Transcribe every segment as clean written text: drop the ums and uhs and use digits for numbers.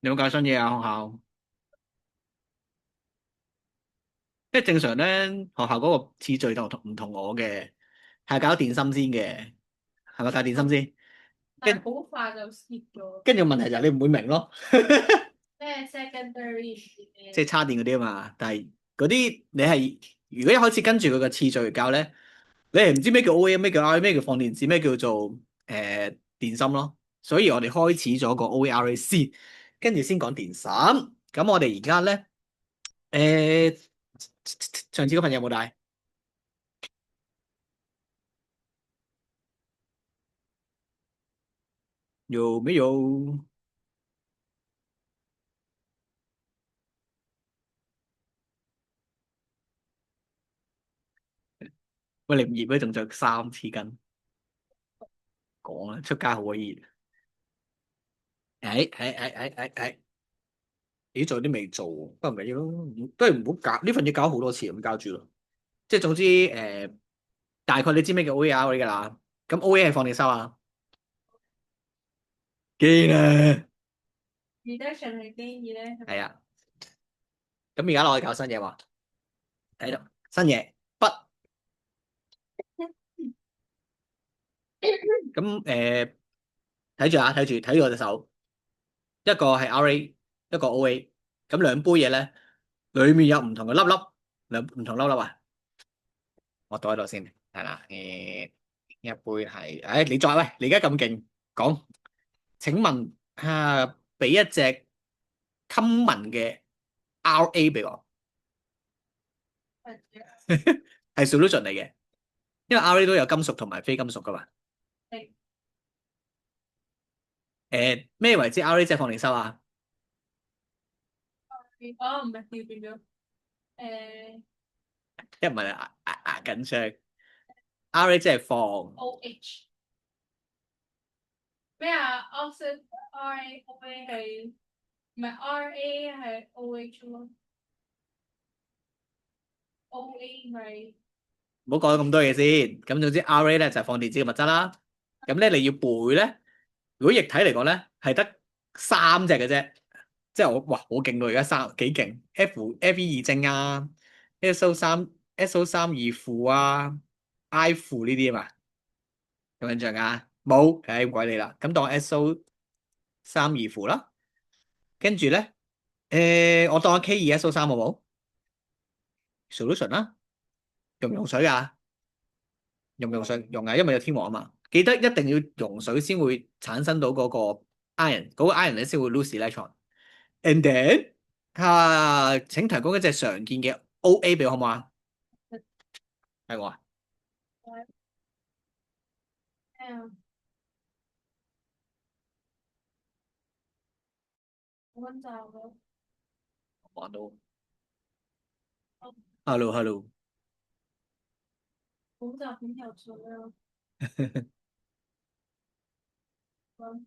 你有冇教新嘢啊？學校，即係正常咧，學校嗰個次序就唔同我嘅，係搞電芯先嘅，係咪搞電芯先？但係好快就 skip 咗。跟住問題就係你唔會明咯，咩 secondary 即係叉電嗰啲啊嘛。但係嗰啲你係如果一開始跟住佢個次序嚟教咧，你係唔知咩叫 OA，咩叫 RA，咩叫放電子，咩叫做電芯咯。所以我哋開始咗個 OARA 先，跟住先講電芯。咁我哋而家咧誒上次嗰份有冇帶？有沒有？喂，你唔熱咩？仲着3次巾，講啦，出街好鬼熱。誒，咦，做啲未做，不過唔緊要咯，都係唔好搞呢份嘢，搞好多次咁交住咯。即係總之大概你知咩叫 OER 嗰啲㗎啦。咁 OA 係放定收啊？驚啊！reduction 係基二咧，係咪？係啊。咁而家落去搞新嘢喎，睇到新嘢筆。咁睇住啊，睇住我隻手，一個係 RA，一個 OA。咁兩杯嘢咧，裡面有唔同嘅粒粒，兩唔同粒粒啊。我倒喺度先，係啦，一杯係，你再喂，你而家咁勁講，請問俾一隻 common 嘅 RA 俾我，係 solution 嚟嘅，因為 RA 都有金屬同埋非金屬噶嘛。咩為之 RA 即係放電收啊？哦，唔係調轉咗。誒一唔係緊張，RA 即係放，，OH 咩啊？Oxid RA OA 係唔係 RA 係 OH 咯？OA 咪唔好講咁多嘢先。咁總之 RA 咧就係放電子嘅物質啦。咁咧你要背咧，如果液體嚟講咧係得3隻嘅啫。即係哇好勁到而家幾勁，Fe 二正啊，SO3 二負啊，I 負呢啲啊嘛，有印象啊？冇，唔鬼你啦。咁當 SO3 二負啦，跟住咧我當 K2SO3好冇？solution 啦，用唔用水噶？用唔用水？用啊，因為有天王啊嘛。記得一定要用水先會產生到嗰個 iron，嗰個 iron 咧先會 lose electron。And then 請提供一隻常見嘅 OA 俾我好唔好啊？係我啊，咩啊？溫習咯。玩到。Hello Hello，補習點游水啊？咁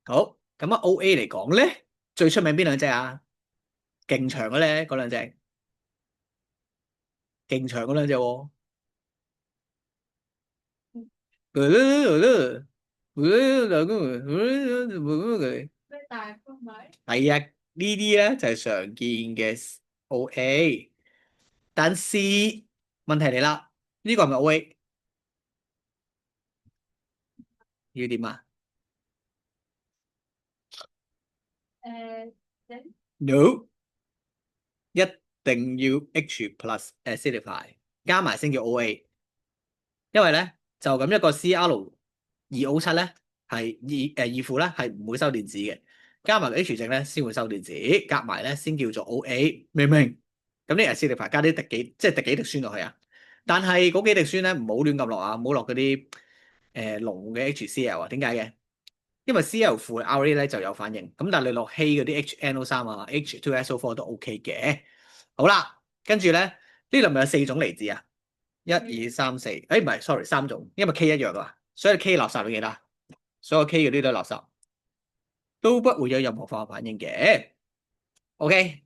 好。咁啊 OA 嚟講咧，最出名邊兩隻啊？勁長嘅咧，嗰兩隻，勁長嗰兩隻喎。咩大分米？係啊，呢啲咧就係常見嘅 OA，但是問題嚟啦，呢個係咪 OA？要點啊整？No，一定要 H plus acidify 加埋先叫 OA。因為咧就咁一個 Cr2O7咧係二負咧係唔會收電子嘅，加埋個 H 正咧先會收電子，夾埋咧先叫做 OA，明唔明？咁呢個 acidify 加啲即係滴幾滴酸落去啊，但係嗰幾滴酸咧唔好亂咁落啊，唔好落嗰啲濃嘅 HCl 啊，點解嘅？因為 Cl 負 RA 咧就有反應，咁但係你落稀嗰啲 HNO3啊、H2SO4 都 OK 嘅。好啦，跟住咧呢度咪有4種離子啊？一二三四，誒唔係，sorry，3種，因為 K 一樣啊，所以 K 垃圾你記得，所有 K 嗰啲都係垃圾，都不會有任何化學反應嘅。OK，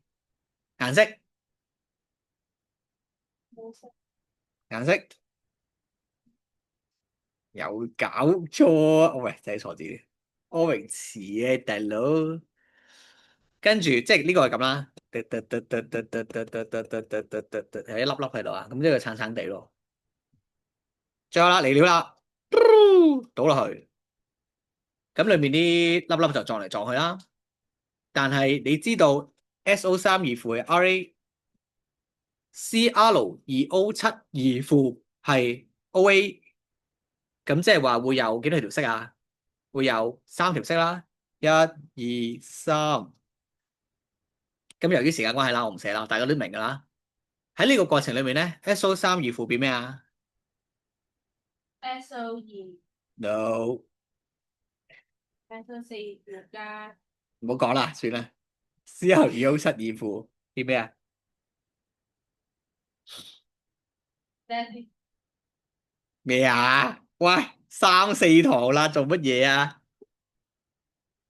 顏色冇色。顏色有搞錯啊！喂，真係錯字，柯榮詞嘅大佬。跟住即係呢個係咁啦，係一粒粒喺度啊，咁呢個橙橙地咯。最後啦，嚟料啦，倒落去，咁裏面啲粒粒就撞嚟撞去啦。但係你知道 SO3 二負嘅 RaCl2O7 二負係 OA，咁即係話會有幾多條色啊？會有3條色啦，一、二、3。咁由於時間關係啦，我唔寫啦，大家都明噶啦。喺呢個過程裏面咧，SO3 二負變咩啊 SO2 ？No， SO4 加唔好講啦，算啦。Cl2O7 二負變咩啊？咩啊？喂，3、4堂啦，做乜嘢啊？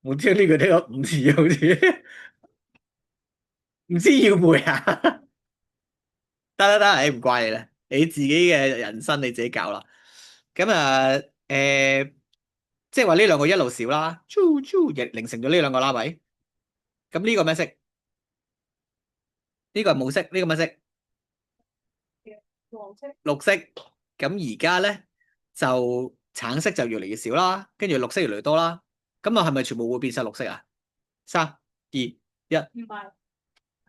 我聽呢個聽咗5次好似，唔知要背啊？得，你唔怪你啦，你自己嘅人生你自己搞啦。咁啊，即係話呢兩個一路少啦，亦形成咗呢兩個啦，咪？咁呢個咩色？呢個係冇色，呢個咩色？黃色。綠色。咁而家咧就橙色就越嚟越少啦，跟住綠色越嚟越多啦。咁啊，係咪全部會變晒綠色啊？3、2、1。唔係。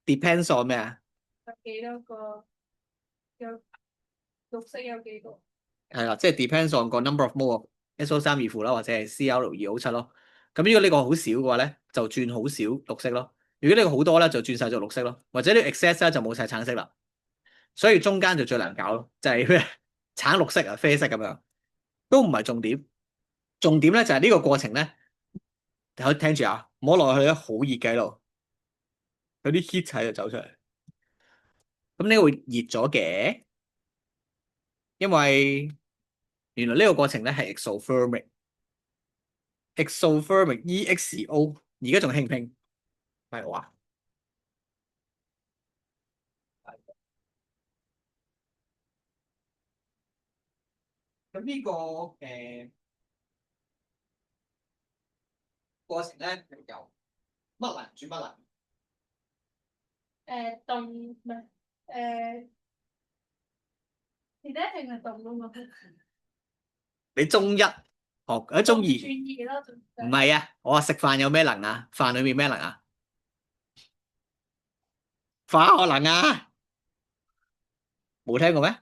Depends on 咩啊？有幾多個？有綠色有幾個？係啦，即係 depends on 個 number of mole SO3 二負啦，或者係 Cl2O7咯。咁如果呢個好少嘅話咧，就轉好少綠色咯。如果呢個好多咧，就轉晒做綠色咯。或者呢個 excess 咧就冇晒橙色啦。所以中間就最難搞咯，就係咩橙綠色啊、啡色咁樣，都唔係重點。重點咧就係呢個過程咧，可以聽住啊，摸落去咧好熱嘅喺度，有啲 heat 喺度走出嚟。咁呢個會熱咗嘅，因為原來呢個過程咧係 exothermic EXO，而家仲興唔興？係話咁呢個過程咧由乜能轉乜能？凍唔係而家一定係凍㗎嘛？你中一學喺中二轉熱咯，唔係啊？我話食飯有咩能啊？飯裏面咩能啊？化學能啊？冇聽過咩？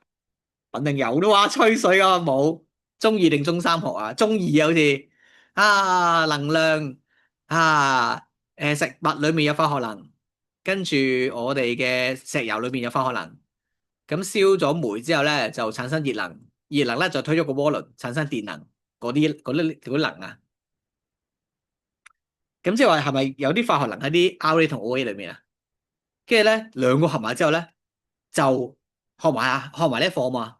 肯定有都話吹水啊，冇。中二定中三學啊？中二啊，好似能量食物裏面有化學能，跟住我哋嘅石油裏面有化學能。咁燒咗煤之後咧，就產生熱能，熱能咧就推咗個渦輪，產生電能，嗰啲能啊。咁即係話係咪有啲化學能喺啲 RA 同 OA 裏面啊？跟住咧兩個合埋之後咧，就學埋呢一課嘛。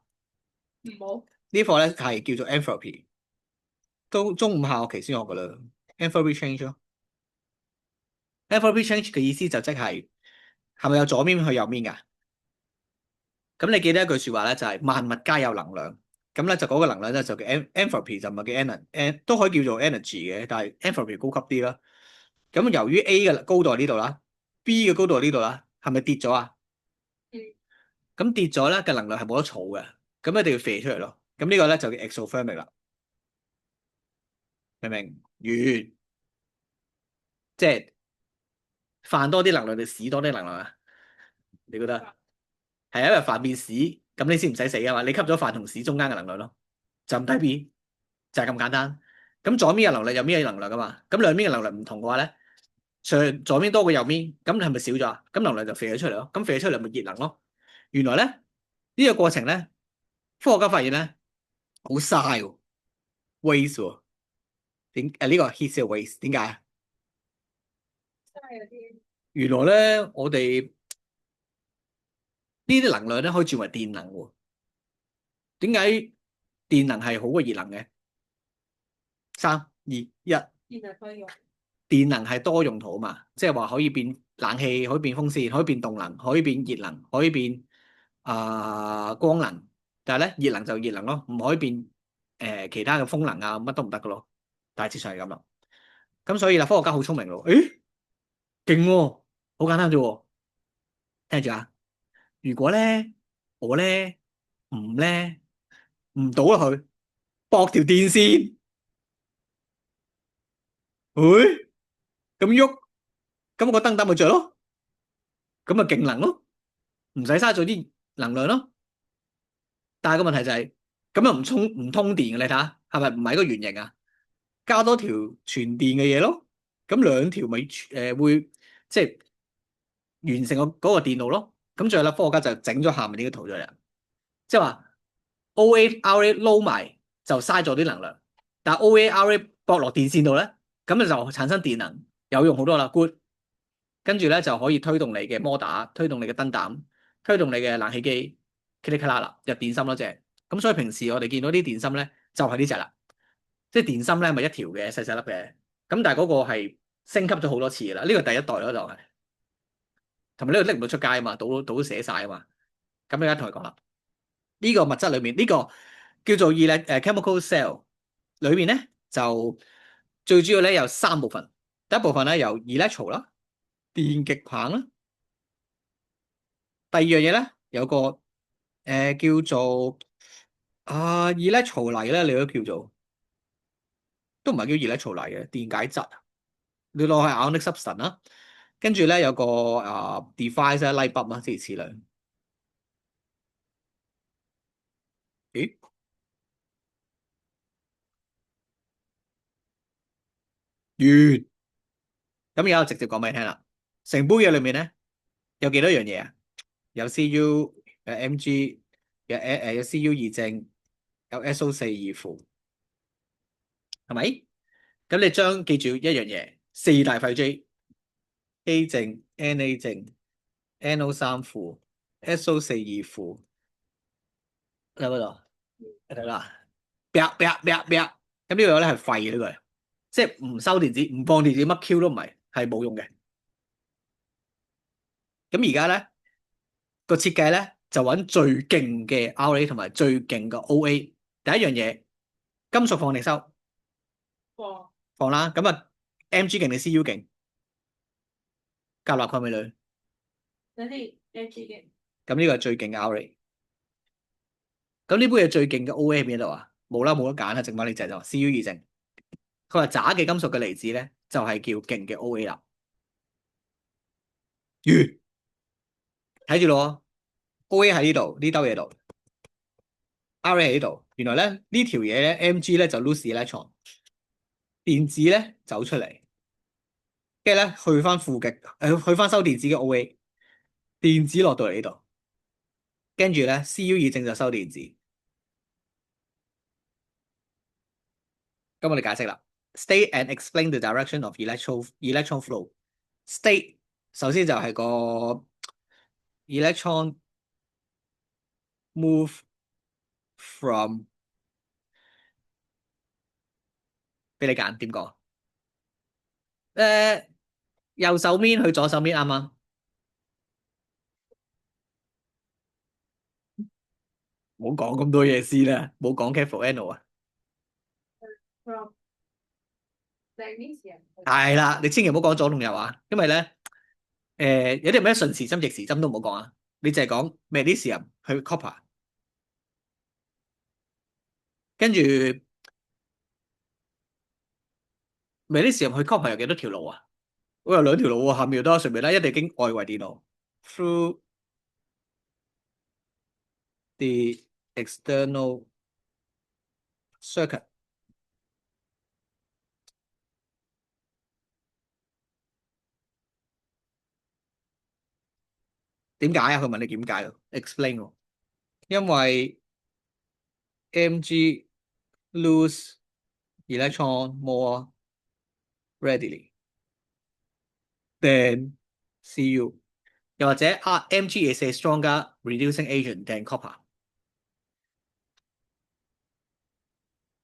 唔好。呢課咧係叫做 entropy，都中午下學期先學噶啦。entropy change 咯，entropy change 嘅意思就即係咪有左面去右面噶？咁你記得一句說話咧，就係萬物皆有能量。咁咧就嗰個能量咧就叫 entropy，就唔係叫 energy，都可以叫做 energy 嘅，但係 entropy 高級啲啦。咁由於 A 嘅高度喺呢度啦，B 嘅高度喺呢度啦，係咪跌咗啊？咁跌咗咧嘅能量係冇得儲嘅，咁一定要射出嚟咯。咁呢個咧就叫 exothermic 啦，明唔明？完，即係飯多啲能量定屎多啲能量啊？你覺得？係因為飯變屎，咁你先唔使死啊嘛？你吸咗飯同屎中間嘅能量咯，就咁低 B，就係咁簡單。咁左邊嘅能量，右邊嘅能量噶嘛？咁兩邊嘅能量唔同嘅話咧，左邊多過右邊，咁係咪少咗啊？咁能量就射咗出嚟咯，咁射咗出嚟咪熱能咯。原來咧呢個過程咧，科學家發現咧好嘥喎，waste 喎。呢個 heat 係 waste，點解啊？原來咧我哋呢啲能量咧可以轉為電能喎。點解電能係好過熱能嘅？3、2、1。電能係多用途啊嘛，即係話可以變冷氣，可以變風扇，可以變動能，可以變熱能，可以變光能。但係咧熱能就熱能咯，唔可以變其他嘅風能啊，乜都唔得噶咯。大致上係咁啦。咁所以啦，科學家好聰明咯。誒，勁喎，好簡單啫喎。聽住啊，如果咧我咧唔倒落去，駁條電線，誒咁喐，咁個燈膽咪着咯，咁咪勁能咯，唔使嘥咗啲能量咯。但係個問題就係，咁又唔通電嘅，你睇下係咪唔係一個圓形啊？加多條傳電嘅嘢咯，咁兩條咪會即係完成嗰個電路咯。咁最後啦，科學家就整咗下面呢個圖出嚟，即係話 OA、RA 撈埋就嘥咗啲能量，但係 OA、RA 駁落電線度咧，咁就產生電能，有用好多啦。good，跟住咧就可以推動你嘅摩打，推動你嘅燈膽，推動你嘅冷氣機，click click 啦，入電芯嗰隻。咁所以平時我哋見到啲電芯咧，就係呢隻啦。即係電芯咧，咪一條嘅細細粒嘅，咁但係嗰個係升級咗好多次啦。呢個第一代咯就係，同埋呢個拎唔到出街啊嘛，倒寫晒啊嘛。咁而家同佢講啦，呢個物質裏面呢個叫做chemical cell 裏面咧就最主要咧有三部分。第一部分咧由 electro 啦，電極棒啦。第二樣嘢咧有個叫做electro 泥咧，你都叫做都唔係叫 electro 泥嘅電解質。你攞係 ionic substance 啦，跟住咧有個device 咧 light bulb 啦，諸如此類。咦？完。咁而家我直接講俾你聽啦。成杯嘢裏面咧有幾多樣嘢啊？有 Cu，有 Mg，有 Cu 二正，有 SO 四二負，係咪？咁你將記住一樣嘢，四大廢 J，A 正、Na 正、NO 三負、SO 四二負，喺嗰度？睇啦，啪啪啪啪，咁呢個咧係廢嘅呢個，即係唔收電子，唔放電子，乜 Q 都唔係，係冇用嘅。咁而家咧個設計咧就揾最勁嘅 RA 同埋最勁嘅 OA。第一樣嘢，金屬放定收？放啦。咁啊，Mg 勁定 Cu 勁？夾納礦美女。有啲 Mg 嘅。咁呢個係最勁嘅 RA。咁呢杯嘢最勁嘅 OA 喺邊度啊？冇啦，冇得揀啦，剩翻呢隻就 Cu 二正。佢話渣嘅金屬嘅離子咧，就係叫勁嘅 OA 啦。睇住咯，OA 喺呢度呢兜嘢度，RA 喺呢度。原來咧呢條嘢咧 Mg 咧就 lose electron，電子咧走出嚟，跟住咧去翻負極，去翻收電子嘅 OA，電子落到嚟呢度，跟住咧 Cu 二正就收電子。咁我哋解釋啦 ，state and explain the direction of electron flow。state 首先就係個 electron move from，俾你揀點講？右手面去左手面啱啱？唔好講咁多嘢先啦，唔好講 careful anal 啊。From magnesium。係啦，你千祈唔好講左同右啊，因為咧有啲咩順時針逆時針都唔好講啊，你就係講 magnesium 去 copper， 跟住 magnesium 去 copper 有幾多條路啊？我有兩條路喎，下面又得，上面咧一定經外圍電路 through the external circuit。點解啊？佢問你點解？explain 喎，因為 Mg lose electron more readily than Cu， 又或者Mg is a stronger reducing agent than copper。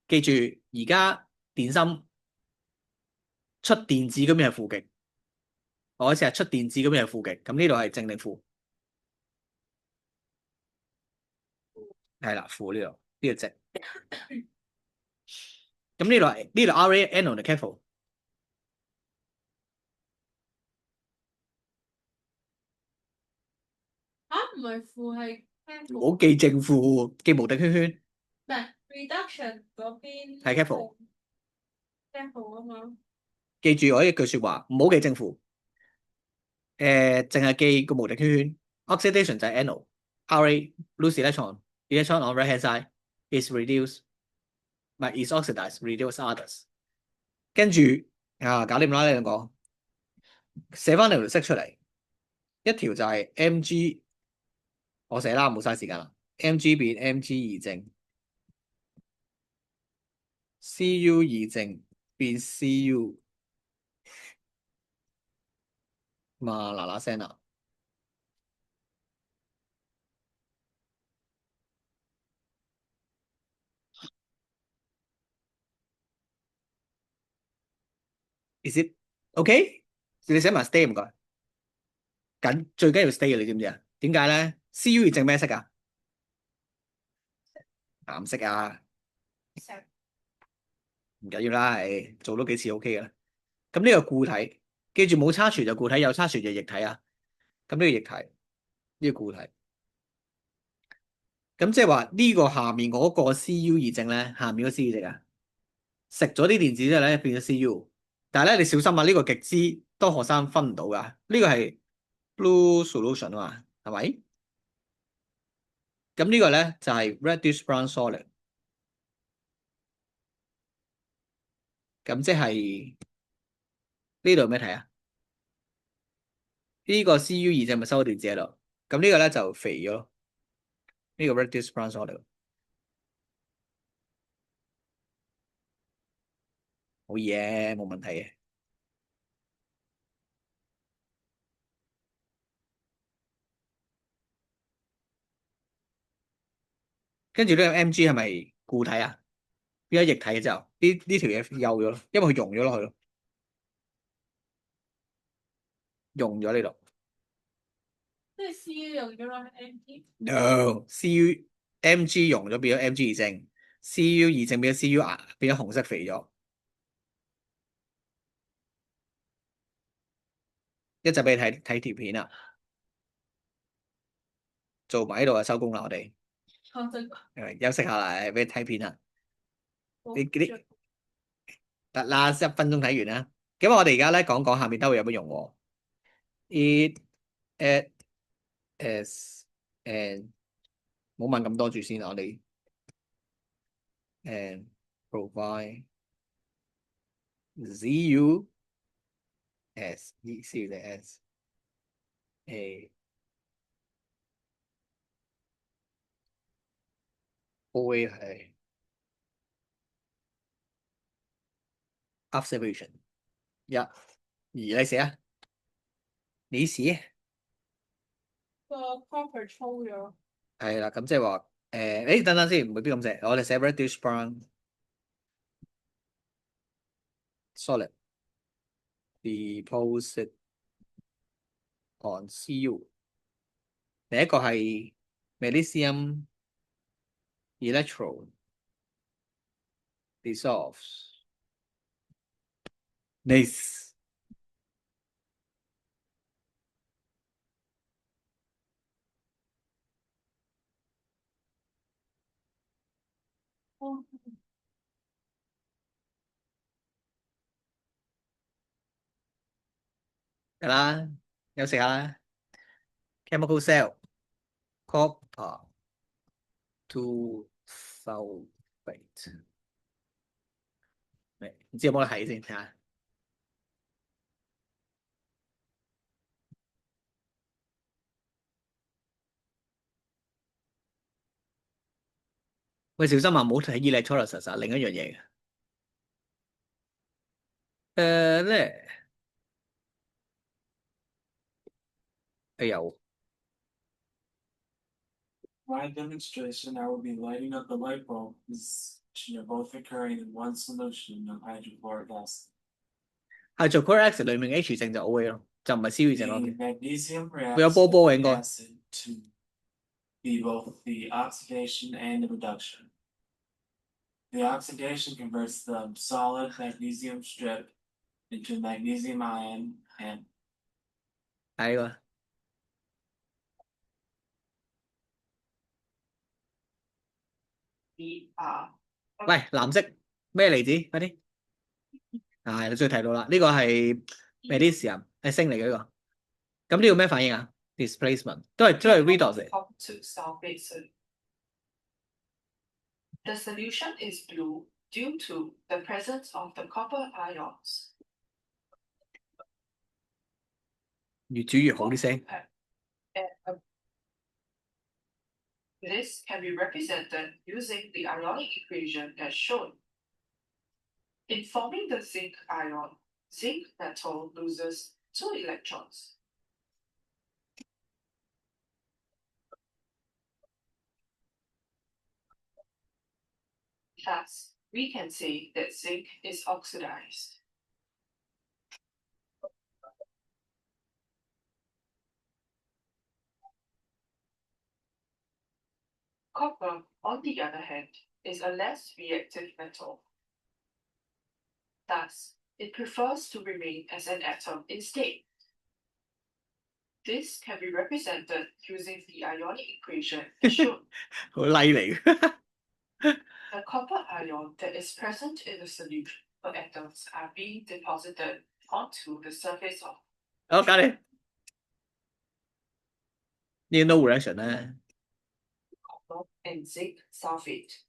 記住，而家電芯出電子咁樣係負極，我成日出電子咁樣係負極，咁呢度係正定負？係啦，負呢度呢個值。咁呢度 RaNO 定 cathode？唔係負係 cathode 唔好記正負，記無敵圈圈。唔係 reduction 嗰邊係 cathode。 cathode 啊嘛。記住我一句説話，唔好記正負。淨係記個無敵圈圈。Oxidation 就係 NO。Ra lose electron on right hand side is reduced，唔係 is oxidized reduce others。跟住搞掂啦呢兩個，寫翻條式出嚟，一條就係 Mg， 我寫啦，冇嘥時間啦。Mg 變 Mg 二正，Cu 二正變 Cu，嘛嗱嗱聲啦。Is it OK？你寫埋 stay 唔該。最緊要 stay 嘅，你知唔知啊？點解咧？Cu 二正咩色啊？藍色啊？唔緊要啦，做多幾次 OK 嘅啦。咁呢個固體，記住冇差傳就固體，有差傳就液體啊。咁呢個液體，呢個固體。咁即係話呢個下面嗰個 Cu 二正咧，下面嗰個 Cu 正啊，食咗啲電子之後咧變咗 Cu。但係咧你小心啊，呢個極之多學生分唔到噶。呢個係 blue solution 啊嘛，係咪？咁呢個咧就係 reddish brown solid。咁即係呢度有咩睇啊？呢個 Cu 二正咪收咗電子喺度。咁呢個咧就肥咗。呢個 reddish brown solid。好嘢，冇問題嘅。跟住呢個 Mg 係咪固體啊？變咗液體嘅之後，呢條嘢幼咗咯，因為佢溶咗落去咯，溶咗呢度。即係 Cu 用咗落去 Mg。No，Mg 溶咗變咗 Mg 二正，Cu 二正變咗 Cu 啊，變咗紅色肥咗。一陣俾你睇條片啦，做埋喺度就收工啦，我哋休息下啦，俾你睇片啦。你得啦，1分鐘睇完啦。咁我哋而家咧講下面兜有乜用喎？It as and 冇問咁多住先，我哋 and provide Zu as Cu 定 as a OA 係 observation 1。你寫啊？你寫個 copper 粗咗。係啦，咁即係話等等先，唔會必咁寫。我哋寫 reddish brown solid deposit on Cu。第一個係 magnesium electrode dissolves。Nice。得啦，休息下啦。Chemical cell copper to sulfate。唔知有冇得睇先睇下。喂，小心啊！唔好睇 electrolysis 啊，另一樣嘢嘅。咧，有 My demonstration, I will be lighting up the light bulb, is both occurring in one solution of hydrochloric acid. hydrochloric acid 裡面 H 正就 OA 咯，就唔係 Cu 正咯。 The magnesium 會有波 reacts 波嘅 with 應 the 該。 acid to be both the oxidation and the reduction. The oxidation converts the solid magnesium strip into magnesium ion and 係呢個。喂，藍色咩離子？快啲！係你終於睇到啦，呢個係 magnesium 係鋅嚟嘅呢個。咁呢個咩反應啊 ？displacement 都係 redox 嚟。 Up to sulfate solution. The solution is blue due to the presence of the copper ions. 越煮越好啲聲。 This can be represented using the ionic equation as shown. In forming the zinc ion, zinc metal loses 2 electrons. Thus, we can say that zinc is oxidized. Copper, on the other hand, is a less reactive metal. Thus, it prefers to remain as an atom instead. This can be represented using the ionic equation as shown. 好拉嚟嘅。 The copper ion that is present in the solution for atoms are being deposited onto the surface of 好，搞掂。呢個 no reaction 咧。 copper and zinc sulfate.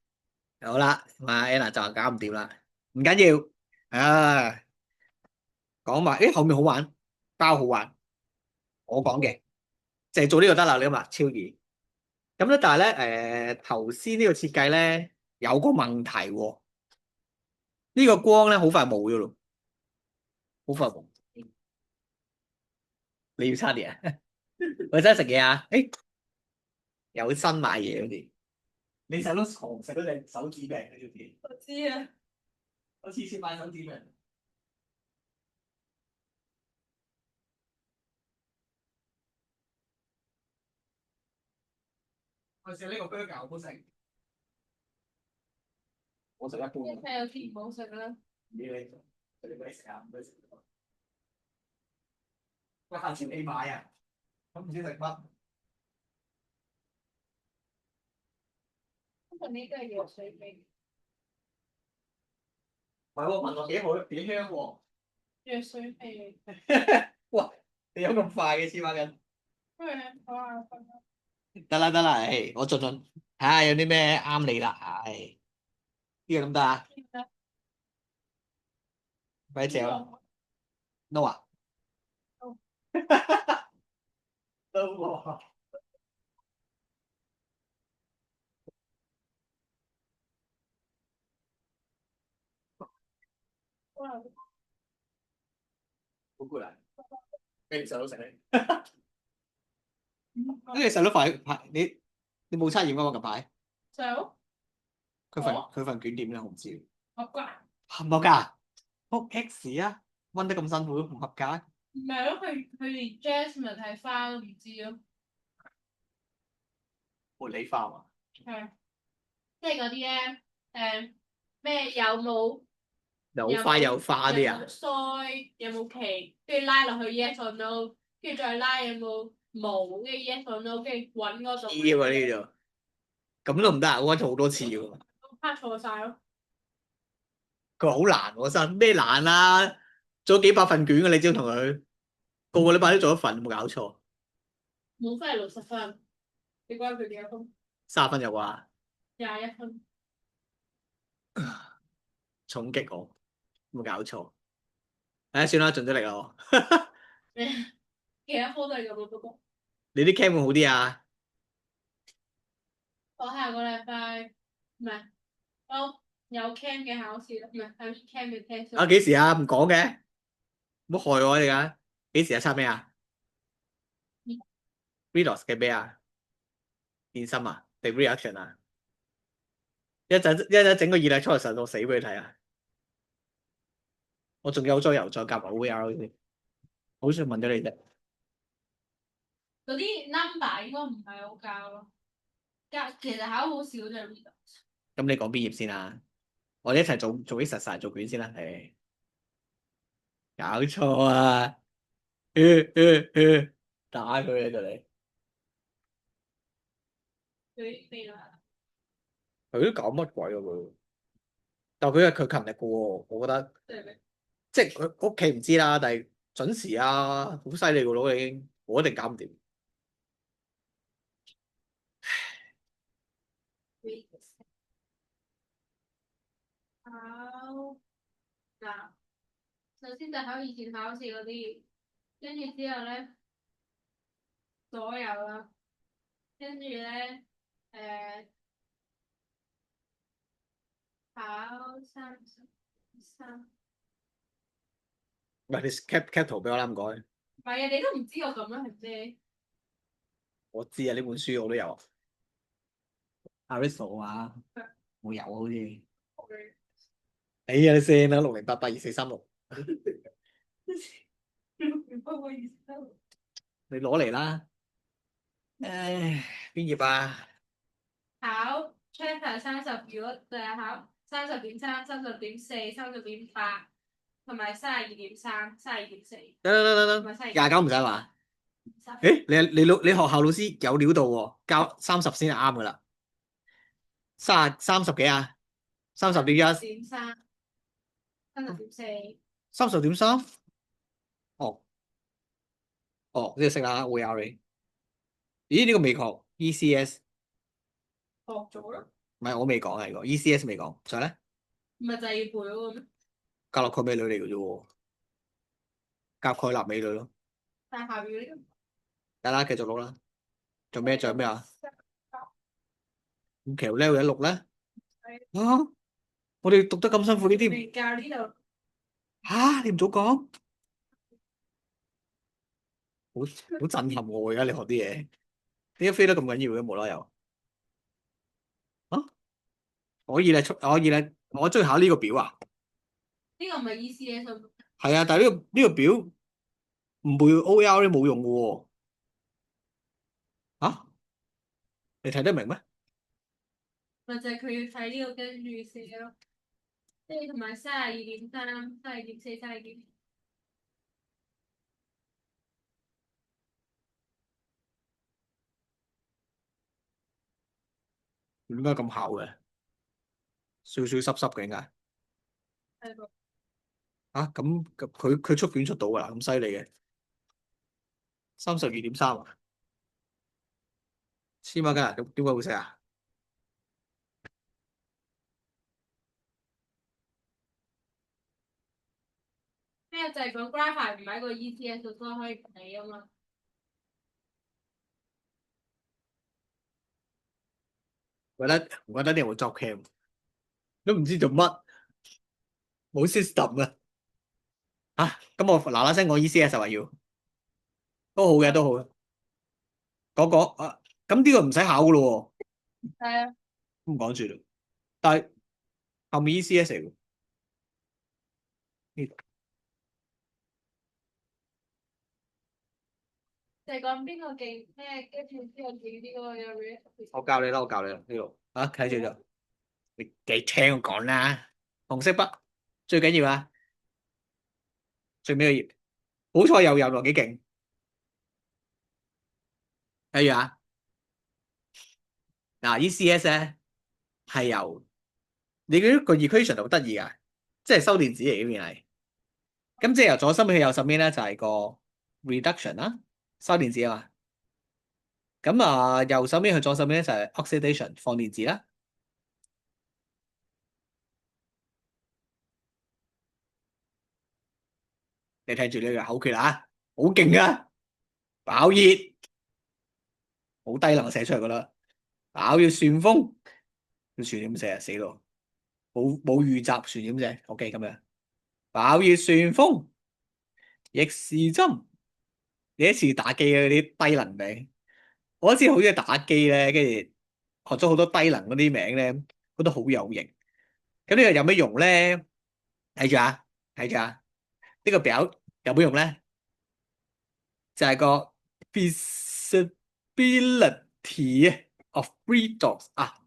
好啦，阿 Anna 就搞唔掂啦，唔緊要啊。講埋，後面好玩，包好玩。我講嘅，就係做呢個得啦，你諗下超易。咁咧，但係咧，頭先呢個設計咧有個問題喎。呢個光咧好快冇咗咯，好快冇。你要差啲啊？我真係食嘢啊！有新買嘢好似。你細佬狂食嗰隻手指病，你知唔知？我知啊，我次次買手指病。我食呢個 burger 好唔好食？我食一般。即係有啲唔好食啦。你咪食啊，唔好食。喂，下次你買啊，咁唔知食乜？通常呢個係藥水味，唔係喎，聞落幾好，幾香喎。藥水味。哇！你有咁快嘅黐孖筋？因為好眼瞓啊。得啦得啦，我盡睇下有啲咩啱你啦，呢個得唔得啊？快啲借啦 ，no 啊 No ？no 喎。哇！好攰啊！俾你細佬食你。你細佬排你冇測驗㗎嘛？近排就佢份卷點咧？我唔知。合格。合唔合格？卜 X 啊！温得咁辛苦都唔合格？唔係咯，佢連 Jasmine 係花都唔知咯。茉莉花嘛？係，即係嗰啲咧，咩有冇有花有花啲啊？有冇腮，有冇皮，跟住拉落去 yes or no，跟住再拉有冇毛，跟住 yes or no，跟住揾嗰度。知喎呢就，咁都唔得啊！我温咗好多次喎。拍錯晒咯。佢話好難喎，真咩難啊？做咗幾百份卷嘅，你知唔知同佢個個禮拜都做一份，有冇搞錯？滿分係60分，你估下佢幾多分30分有啩？ 21分。重擊我，有冇搞錯？算啦，盡咗力啦我。其他科都係咁咯，不過你啲 cam 會好啲啊？我下個禮拜唔係我有 cam 嘅考試啦，唔係 cam 嘅 test。啊幾時啊？唔講嘅，唔好害我哋㗎。幾時啊？測咩啊 ？redox 嘅咩啊？電心啊？定 reaction 啊？一陣整個熱力出嚟實到死俾你睇啊！我仲有咗油再夾埋 OER 先，好想問咗你啫。嗰啲 number 應該唔係好教咯，其實考好少啫 redox。咁你講邊頁先啊？我哋一齊做啲實晒做卷先啦。誒，搞錯啊！打佢喺度你。佢未來佢都搞乜鬼啊佢？但係佢勤力嘅喎，我覺得。對咩？即係佢屋企唔知啦，但係準時啊，好犀利個佬已經，我一定搞唔掂。考嗱，首先就考以前考試嗰啲，跟住之後咧所有啦，跟住咧考33，唔係你 cap 圖俾我啦，唔該。唔係啊，你都唔知我咁樣係咩？我知啊，呢本書我都有。Aristotle 啊，我有好似。哎呀，你聲啦，60882436，你攞嚟啦。唉，邊頁啊？考 chapter 30，如果就係考30.3、30.4、30.8，同埋32.3、32.4。得，同埋29唔使話。誒，你學校老師有料到喎，教30先係啱噶啦。30幾啊？30.1、30.3、30.4。30.3。哦，呢個識啦，會考你。咦？呢個未學 ECS，學咗咯，唔係我未講係個 ECS 未講，所以咧唔係就係要背嗰個咩？格洛蓋美女嚟嘅啫喎，甲蓋納美女咯。但係下邊嗰啲得啦，繼續錄啦。做咩？仲有咩啊？咁橋咧會一錄咧？啊！我哋讀得咁辛苦呢啲，未教呢度，嚇你唔早講，好震撼我而家你學啲嘢，點解飛得咁緊要嘅無啦又？啊？可以咧，我中意考呢個表啊。呢個唔係 ECS 啊，係啊，但係呢個表唔背 OER 都冇用嘅喎。啊？你睇得明咩？咪就係佢要睇呢個跟住寫咯，即係同埋32.3、32.4、32.5。點解咁考嘅？少少濕濕嘅應該。係個啊，咁佢出卷出到㗎啦，咁犀利嘅。32.3啊？黐孖筋啊？點解會識啊？咩就係講 graph 唔係個 ECS，所以可以唔理啊嘛。我覺得啲人會作 cam，都唔知做乜，冇 system 啊！啊，咁我嗱嗱聲講 ECS 話要，都好嘅，都好嘅。講啊，咁呢個唔使考嘅咯係啊，喎，唔講住啦。但係後面 ECS 嚟喎，就係講邊個勁咩，跟住之後自己啲嗰個有 react。我教你啦，呢度啊，睇住就，你幾聽我講啦。紅色筆最緊要啊，最尾個頁，好彩有喎，幾勁。例如啊，嗱 ECS 咧係由你嗰個 equation 好得意噶，即係收電子嚟呢邊係。咁即係由左心去右心邊咧，就係個 reduction 啦，收電子啊嘛。咁啊，右手邊去左手邊咧就係 oxidation 放電子啦。你睇住呢個口訣啊，好勁啊！爆熱，好低能寫出嚟噶啦。爆要旋風，要旋點寫啊？死咯，冇預習旋點寫。OK 咁樣，爆熱旋風，逆時針。你一次打機嗰啲低能名，我一次好中意打機咧，跟住學咗好多低能嗰啲名咧，覺得好有型。咁呢個有咩用咧？睇住啊，睇住啊，呢個表有咩用咧？就係個 feasibility of redox 啊，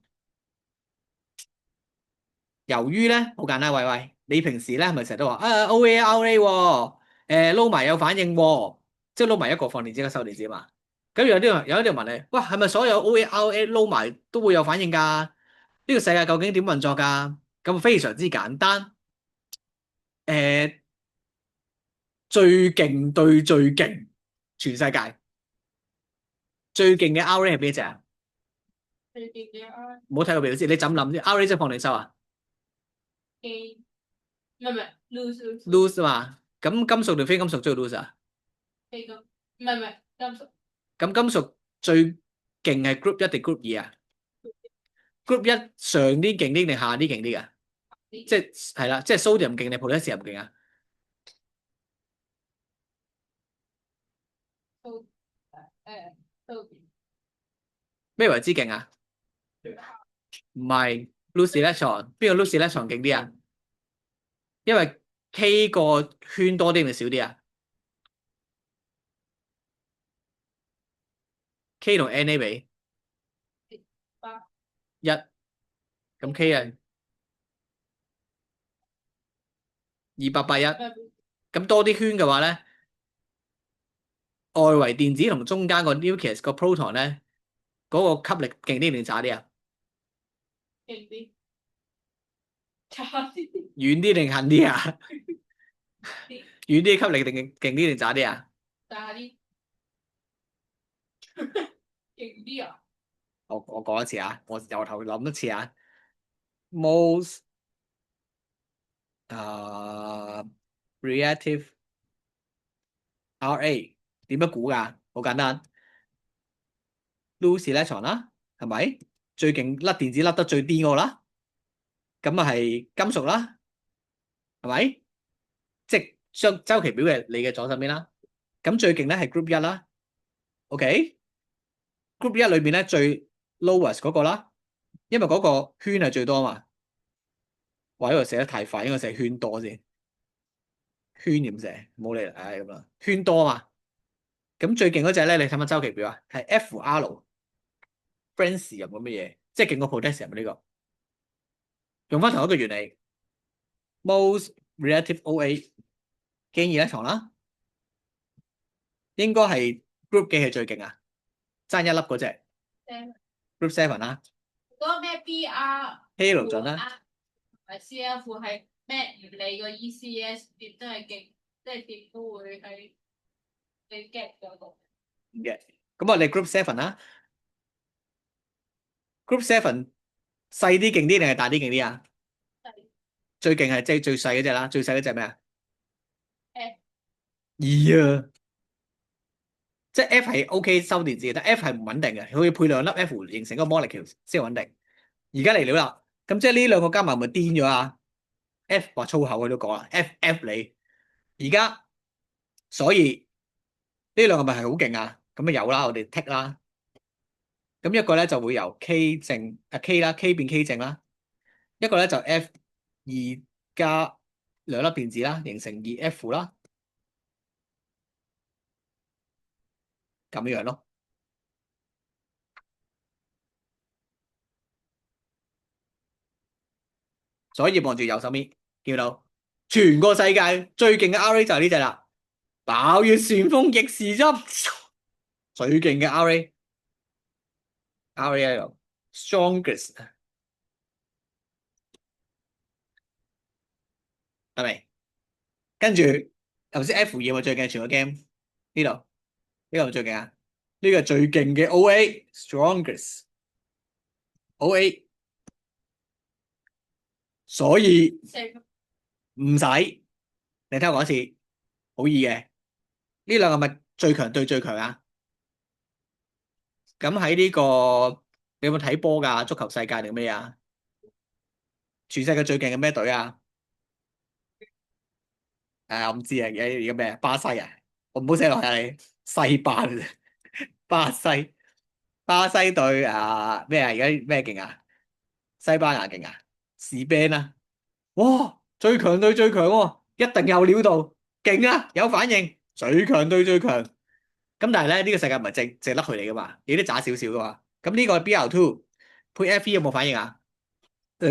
由於咧好簡單，喂，你平時咧係咪成日都話OA RA 喎，撈埋有反應喎，即係撈埋一個放電子一個收電子嘛？咁有啲人問你，哇，係咪所有 OA RA 撈埋都會有反應㗎？呢個世界究竟點運作㗎？咁非常之簡單，最勁對最勁，全世界最勁嘅 RA 係邊隻啊？最勁嘅 R 唔好睇個表先，你怎諗先？RA 即係放電收啊 A，唔係 lose ？lose 嘛？咁金屬定非金屬最 lose 啊？非金，唔係金屬。咁金屬最勁係 group 一定 group 二啊？group 一上啲勁啲定下啲勁啲噶？即係啦，即係 sodium 勁定 potassium 勁啊？都都咩為之勁啊？唔係 lose electron，邊個 lose electron 勁啲啊？因為 K 個圈多啲定少啲啊？K 同 Na 比八一，咁 K 係281，咁多啲圈嘅話咧，外圍電子同中間個 nucleus 個 proton 咧，嗰個吸力勁啲定差啲啊？勁啲，差啲遠啲定近啲啊？遠啲吸力定勁啲定渣啲啊？差啲，勁啲啊！我講一次啊，我由頭諗一次啊。Most reactive RA 點樣估㗎？好簡單 ，lose electron 啦，係咪？最勁甩電子甩得最癲嗰個啦，咁啊係金屬啦，係咪？即係將周期表嘅你嘅左手邊啦。咁最勁咧係 group 一啦，OK？group 一裏邊咧最 lowest 嗰個啦，因為嗰個圈係最多嘛。哇！呢個寫得太快，應該寫圈多先。圈點寫？冇理啦，唉咁啦，圈多嘛。咁最勁嗰隻咧，你睇翻周期表啊，係 FR，Francium 咁嘅嘢，即係勁過 potassium 呢個。用翻同一個原理 ，most reactive OA 經二一床啦，應該係 group 幾係最勁啊？爭一粒嗰隻 group 7啦嗰個咩 BR ，halogen 啦，同埋 CF 係咩？唔理個 ECS 點都係勁，即係點都會喺你 get 嗰度。唔嘅。咁我哋 group 7啦，group 7細啲勁啲定係大啲勁啲啊？最勁係即係最細嗰隻啦，最細嗰隻咩啊？ F 2啊！即係 F 係 OK 收電子，但 F 係唔穩定嘅，佢要配兩粒 F 形成個 molecule 先穩定。而家嚟料啦，咁即係呢兩個加埋咪癲咗啊 ？F 話粗口佢都講啦，F 你而家，所以呢兩個咪係好勁啊？咁咪有啦，我哋剔啦。咁一個咧就會由 K 正K 啦，K 變 K 正啦。一個咧就 F 2加兩粒電子啦，形成2F 啦。咁樣咯，所以望住右手邊，見到全個世界最勁嘅 RA 就係呢隻啦，爆月旋風逆時針，最勁嘅 RA strongest 係咪？跟住頭先 F2咪最勁，全個 game 呢度呢個係咪最勁啊？呢個係最勁嘅 OA strongest OA。所以唔使，你聽我講一次，好易嘅。呢兩個咪最強對最強啊！咁喺呢個，你有冇睇波㗎？足球世界定咩啊？全世界最勁嘅咩隊啊？我唔知啊，而家咩？巴西啊？我唔好寫落去啊你。西班巴西，巴西隊啊咩啊？而家咩勁啊？西班牙勁啊？士兵啊！哇！最強對最強喎，一定有料到，勁啊！有反應，最強對最強。咁但係咧，呢個世界唔係淨得佢哋噶嘛，有啲渣少少噶嘛。咁呢個係 BR2 配 Fe 有冇反應啊？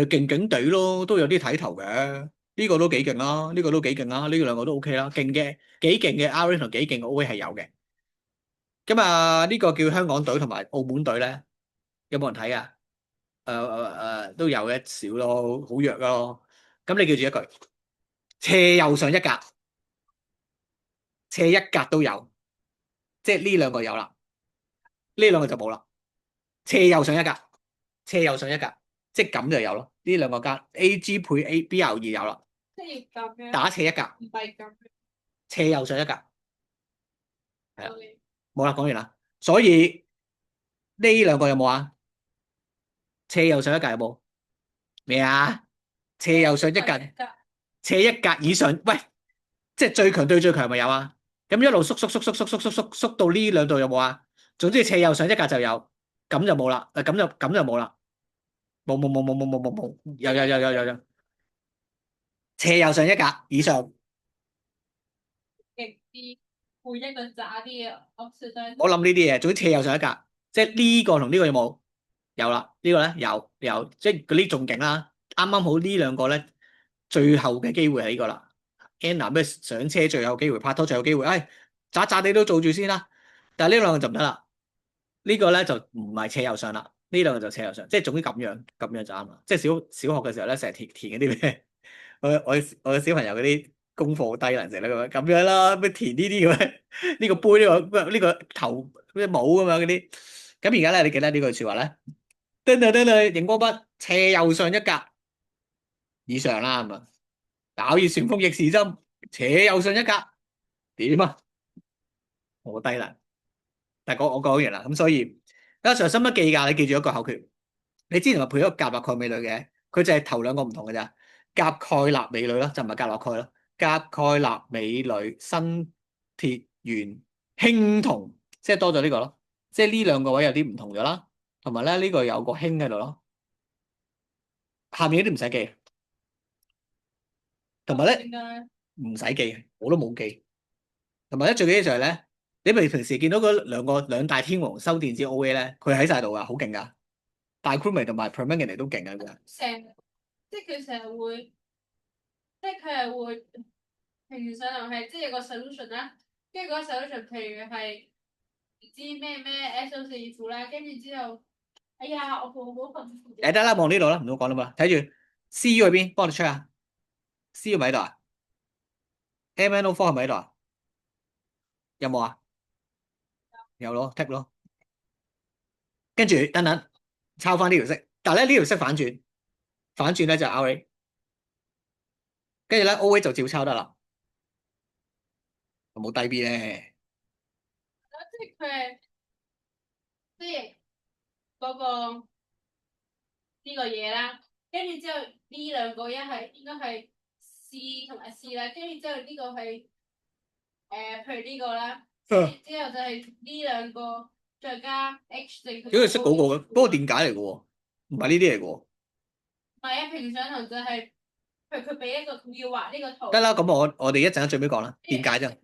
勁勁地咯，都有啲睇頭嘅。呢個都幾勁啦，呢個都幾勁啦，呢兩個都 OK 啦，勁嘅幾勁嘅 RA 同幾勁嘅 OA 係有嘅。咁啊，呢個叫香港隊同埋澳門隊咧，有冇人睇啊？都有一少咯，好弱咯。咁你記住一句，斜右上一格，斜一格都有，即係呢兩個有啦，呢兩個就冇啦。斜右上一格，斜右上一格，即係咁就有咯。呢兩個加 AG 配 BR2有啦，即係要咁樣，打斜一格，唔係咁樣。斜右上一格，係啦， OK，冇啦，講完啦。所以呢兩個有冇啊？斜右上一格有冇？咩啊？斜右上一格，斜一格以上，喂，即係最強對最強咪有啊？咁一路縮到呢兩度有冇啊？總之斜右上一格就有，咁就冇啦。咁就冇啦。冇，有，斜右上一格以上，極啲，配一個渣啲嘅 option 我諗呢啲嘢，總之斜右上一格，即係呢個同呢個有冇？有啦，呢個咧有，即係嗰啲仲勁啦。啱啱好呢兩個咧，最後嘅機會係呢個啦。Anna 咩上車最後機會，拍拖最後機會，渣地都做住先啦。但係呢兩個就唔得啦。呢個咧就唔係斜右上啦，呢兩個就斜右上，即係總之咁樣就啱啦。即係小學嘅時候咧，成日填嗰啲咩，我嘅小朋友嗰啲功課好低能成咧咁樣啦，咩填呢啲咁樣，呢個杯呢個頭咩帽咁樣嗰啲。咁而家咧，你記得呢句説話咧？噔，熒光筆斜右上一格以上啦，係嘛？搞熱旋風逆時針斜右上一格點啊？好低能。但係我講完啦，咁所以加上深不記㗎，你記住一個口訣。你之前話配咗甲鈣美女嘅，佢就係頭兩個唔同嘅咋。甲鈣鈉美女咯，就唔係甲落鈣咯。甲鈣鈉美女新鐵元氫銅，即係多咗呢個咯。即係呢兩個位有啲唔同咗啦，同埋咧呢個有個氫喺度咯。下面嗰啲唔使記，同埋咧唔使記，我都冇記。同埋咧最緊要就係咧，你咪平時見到嗰兩大天王收電子 OA 咧，佢喺晒度噶，好勁噶。大 Crewmate 同埋 Permanganate 都勁啊！即係佢成日會，即係佢係會平時上堂係即係有個 solution 啦，跟住嗰個 solution 譬如係唔知咩 SO4 負啦，跟住之後，哎呀我好困。得啦，望呢度啦，唔好講啦嘛，睇住 CU 喺邊，幫我 check 下 CU 咪喺度啊？MNO4 係咪喺度啊？有冇啊？有咯，tick 咯。跟住等抄翻呢條色，但係咧呢條色反轉咧就 RA， 跟住咧 OA 就照抄得啦，有冇低 B 咧？即係佢係即係嗰個呢個嘢啦，跟住之後呢兩個應該係 C 同埋 C 啦，跟住之後呢個係譬如呢個啦，之後就係呢兩個再加 H 正。屌佢識嗰個嘅，嗰個電解嚟嘅喎，唔係呢啲嚟嘅喎。唔係啊，平上堂就係譬如佢俾一個要畫呢個圖。得啦，咁我哋一陣最尾講啦，電解啫。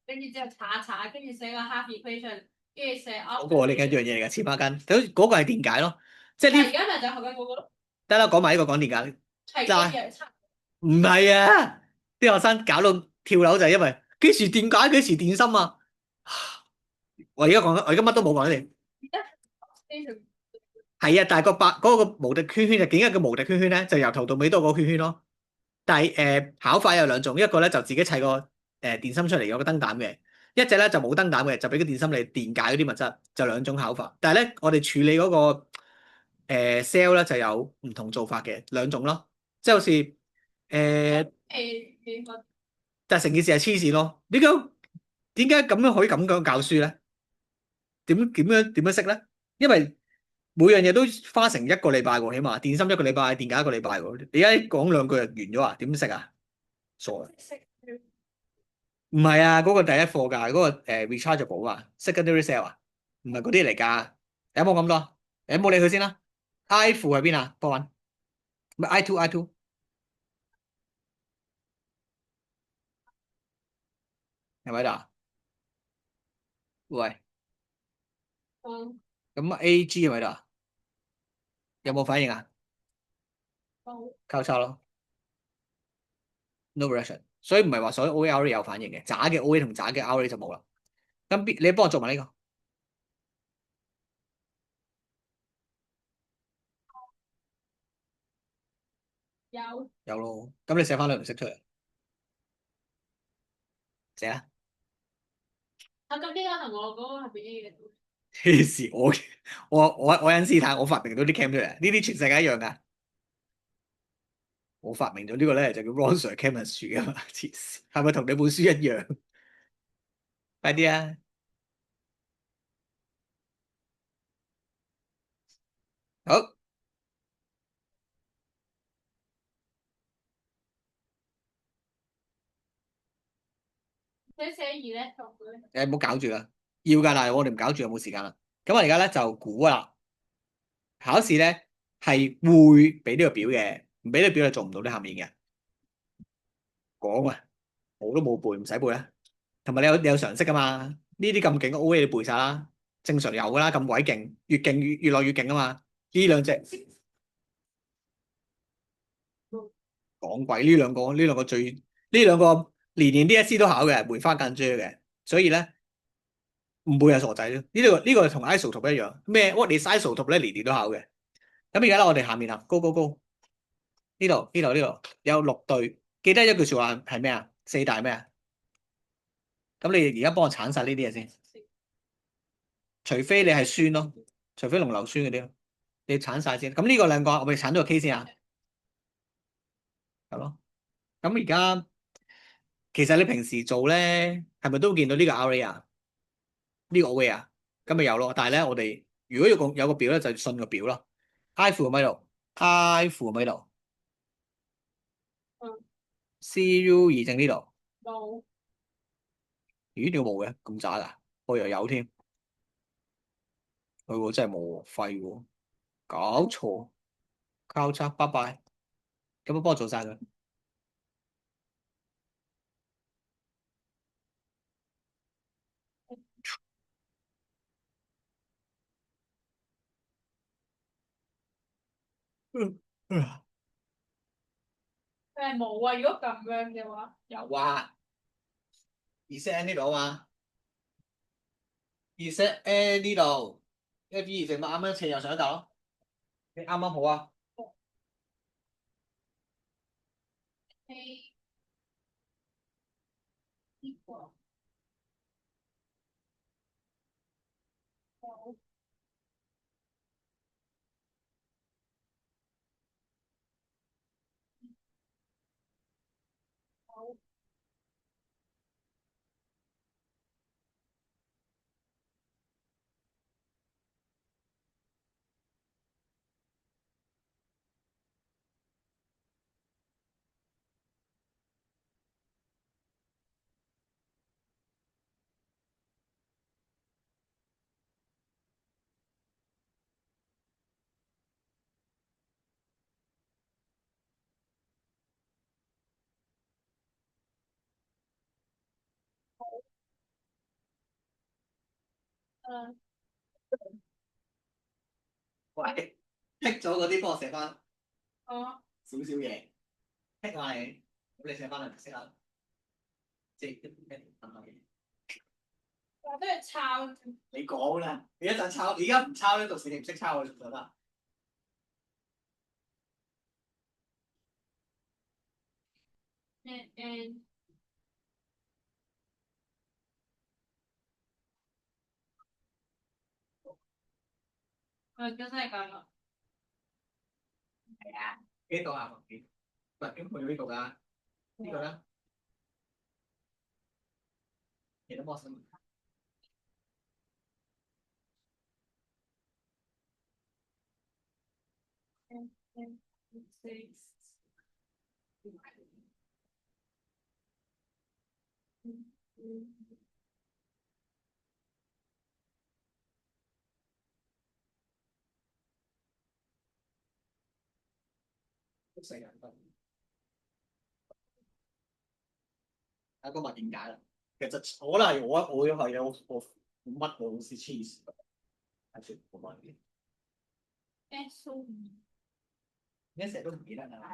跟住之後查，跟住寫個 half equation，跟住寫。嗰個你緊一樣嘢嚟㗎，黐孖筋。嗰個係電解咯，即係呢。而家咪就學緊嗰個咯。得啦，講埋呢個講電解。係一樣差。唔係啊，啲學生搞到跳樓就係因為幾時電解幾時電芯啊！我而家乜都冇講你。係啊，但係嗰個無敵圈圈就點解叫無敵圈圈咧？就由頭到尾都係個圈圈咯。但係考法有兩種，一個咧就自己砌個電芯出嚟有個燈膽嘅，一隻咧就冇燈膽嘅，就俾個電芯嚟電解嗰啲物質，就兩種考法。但係咧我哋處理嗰個cell 咧就有唔同做法嘅兩種咯，即係好似但係成件事係黐線咯。點解咁樣可以咁樣教書咧？點樣識咧？因為每樣嘢都花成一個禮拜喎，起碼電芯一個禮拜，電解一個禮拜喎。你而家講兩句就完咗啊？點識啊？傻啊！唔係啊，嗰個第一課㗎，嗰個rechargeable 啊，secondary cell 啊，唔係嗰啲嚟㗎。有冇咁多？有冇理佢先啦。I 負喺邊啊？波韻咪 I2 係咪喺度啊？喂，咁 AG 係咪喺度啊？有冇反應啊？冇交叉咯，no reaction。所以唔係話所有 OA RA 有反應嘅，渣嘅 OA 同渣嘅 RA 就冇啦。咁你幫我做埋呢個。有。有咯，咁你寫翻兩條式出嚟，寫啦。啊，咁呢個同我嗰個係咪一樣？黐線，我愛因斯坦，我發明到啲 cam 出嚟，呢啲全世界一樣噶。我發明咗呢個咧就叫 Ronson chemistry 啊嘛，黐線，係咪同你本書一樣？快啲啊！好，寫二咧同佢。誒唔好搞住啦，要㗎，但係我哋唔搞住，有冇時間啦？咁我而家咧就估啦，考試咧係會俾呢個表嘅，唔俾呢個表你做唔到呢下面嘅。講啊，我都冇背，唔使背啦。同埋你有常識噶嘛？呢啲咁勁嘅 OA 你背晒啦，正常有噶啦，咁鬼勁，越勁越來越勁啊嘛！呢兩隻講鬼，呢兩個最呢兩個年年 DSE 都考嘅，梅花間竹嘅，所以咧唔背係傻仔咯。呢個同 isotope 一樣，咩 what is isotope 咧年年都考嘅。咁而家咧我哋下面啊，高高高，呢度有六對，記得一句說話係咩啊？四大咩啊？咁你而家幫我鏟晒呢啲嘢先。除非你係酸咯，除非濃硫酸嗰啲咯，你鏟晒先。咁呢個兩個，我咪鏟咗個 K 先啊，係咯。咁而家其實你平時做咧，係咪都見到呢個 RA 啊？呢個 OA 啊？咁咪有咯。但係咧，我哋如果有個表咧，就信個表咯。I 負喺度，I 負喺度，CU 二正呢度。冇。咦？呢個冇嘅，咁渣噶？我以為有添。佢真係冇廢喎，搞錯，交叉，拜拜。咁幫我做晒佢。佢係冇啊！如果咁樣嘅話，有。哇！reset 呢度啊嘛，reset N 呢度，F2正咪啱啱斜右上一格咯，你啱啱好啊。呢個有。有。誒。喂，剔咗嗰啲幫我寫翻哦。少少嘢，剔下你，咁你寫翻嚟識啦，即係一問下嘅。我都係抄。你講啦，你一陣抄，而家唔抄咧，到時你唔識抄我就得啦。誒。我真係咁啊！係啊，呢度啊，唔係咁去到呢度㗎，呢個咧，其他幫我寫埋。成人分，睇個默認解啦。其實可能係我係有我乜我好似黐線，係全部默認。而家成日都唔記得啦。